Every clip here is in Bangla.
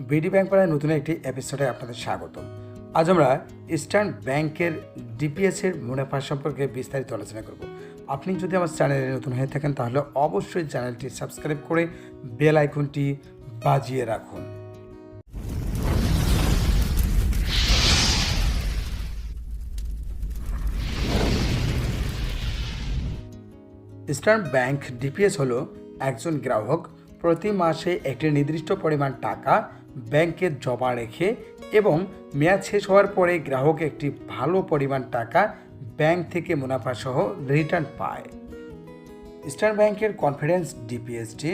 বিডি ব্যাংক পাড়ায় নতুন একটি এপিসোডে আপনাদের স্বাগতম। আজ আমরা ইস্টার্ন ব্যাংকের ডিপিএসের মুনাফা সম্পর্কে বিস্তারিত আলোচনা করব। আপনি যদি আমার চ্যানেলে নতুন হয়ে থাকেন তাহলে অবশ্যই চ্যানেলটি সাবস্ক্রাইব করে বেল আইকনটি বাজিয়ে রাখুন। ইস্টার্ন ব্যাংক ডিপিএস হলো একজন গ্রাহক প্রতি মাসে একটি নির্দিষ্ট পরিমাণ টাকা ব্যাংকে জমা রেখে এবং মেয়াদ শেষ হওয়ার পরে গ্রাহক একটি ভালো পরিমাণ টাকা ব্যাংক থেকে মুনাফা সহ রিটার্ন পায়। ইস্টার্ন ব্যাংকের কনফিডেন্স ডিপিএসটি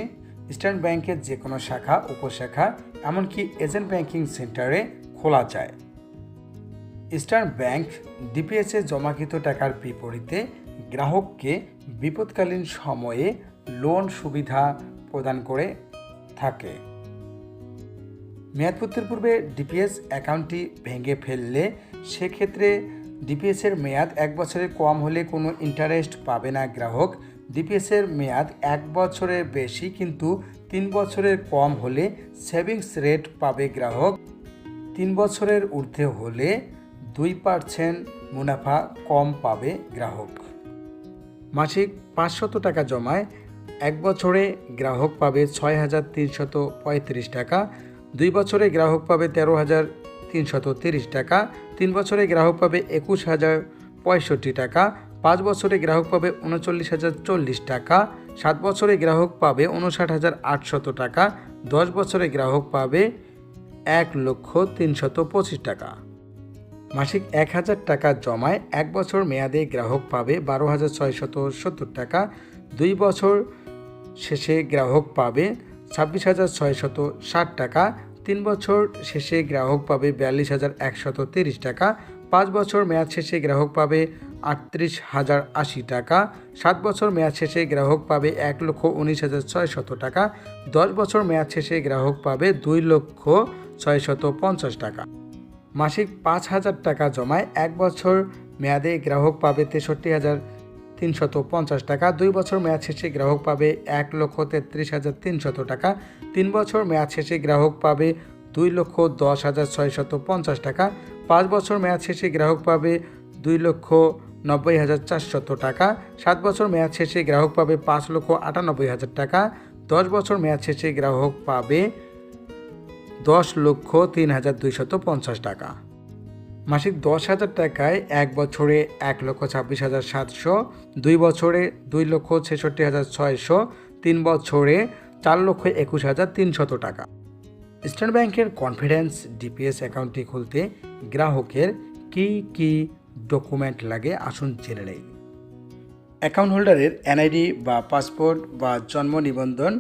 ইস্টার্ন ব্যাংকের যে কোনো শাখা, উপশাখা, এমনকি এজেন্ট ব্যাংকিং সেন্টারে খোলা যায়। ইস্টার্ন ব্যাংক ডিপিএসে জমাকৃত টাকার বিপরীতে গ্রাহককে বিপদকালীন সময়ে লোন সুবিধা প্রদান করে থাকে। মেয়াদপূর্তির পূর্বে ডিপিএস অ্যাকাউন্টটি ভেঙে ফেললে সেক্ষেত্রে ডিপিএসের মেয়াদ 1 বছরের কম হলে কোনো ইন্টারেস্ট পাবে না গ্রাহক। ডিপিএসের মেয়াদ 1 বছরের বেশি কিন্তু 3 বছরের কম হলে সেভিংস রেট পাবে গ্রাহক। 3 বছরের ঊর্ধ্বে হলে 2% মুনাফা কম পাবে গ্রাহক। মাসিক 500 টাকা জমায় 1 বছরে গ্রাহক পাবে 6,335 টাকা, 2 বছরে গ্রাহক পাবে 13,330 টাকা, 3 বছরে গ্রাহক পাবে 21,065 টাকা, 5 বছরে গ্রাহক পাবে 39,040 টাকা, 7 বছরে গ্রাহক পাবে 59,800 টাকা, 10 বছরে গ্রাহক পাবে 1,325 টাকা। মাসিক 1,000 টাকা জমায় 1 বছর মেয়াদে গ্রাহক পাবে 12,670 টাকা, 2 বছর শেষে গ্রাহক পাবে 26,660 টাকা, 3 বছর শেষে গ্রাহক পাবে 42,130 টাকা, 5 বছর মেয়াদ শেষে গ্রাহক পাবে 38,080 টাকা, 7 বছর মেয়াদ শেষে গ্রাহক পাবে 1,19,600 টাকা, 10 বছর মেয়াদ শেষে গ্রাহক পাবে 2,650 টাকা। মাসিক 5,000 টাকা জমায় 1 বছর মেয়াদে গ্রাহক পাবে 63,350 টাকা, 2 বছর মেয়াদ শেষে গ্রাহক পাবে 1,33,300 টাকা, 3 বছর মেয়াদ শেষে গ্রাহক পাবে 2,10,650 টাকা, 5 বছর মেয়াদ শেষে গ্রাহক পাবে 2,90,400 টাকা, 7 বছর মেয়াদ শেষে গ্রাহক পাবে 5,98,000 টাকা, 10 বছর মেয়াদ শেষে গ্রাহক পাবে 10,03,250 টাকা। মাসিক 10,000 টাকায় 1 বছরে 1,26,700, 2 বছরে 2,66,600, 3 বছরে 4,21,300 টাকা। ইস্টার্ন ব্যাংকের কনফিডেন্স ডিপিএস অ্যাকাউন্টটি খুলতে গ্রাহকের কি ডকুমেন্ট লাগে আসুন জেনে নেই। অ্যাকাউন্ট হোল্ডারের এনআইডি বা পাসপোর্ট বা জন্ম নিবন্ধন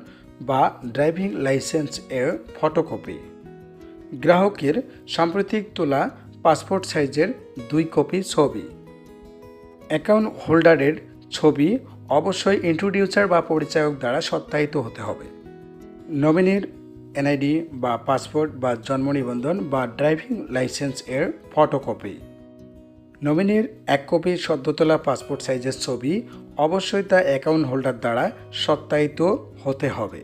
বা ড্রাইভিং লাইসেন্স এর ফটোকপি, গ্রাহকের সাম্প্রতিক তোলা পাসপোর্ট সাইজের 2 কপি ছবি, অ্যাকাউন্ট হোল্ডারের ছবি অবশ্যই ইন্ট্রোডিউসার বা পরিচায়ক দ্বারা সত্যায়িত হতে হবে। নমিনির এনআইডি বা পাসপোর্ট বা জন্ম নিবন্ধন বা ড্রাইভিং লাইসেন্স এর ফটোকপি, নমিনির 1 কপি সদ্য তোলা পাসপোর্ট সাইজের ছবি অবশ্যই তা অ্যাকাউন্ট হোল্ডার দ্বারা সত্যায়িত হতে হবে।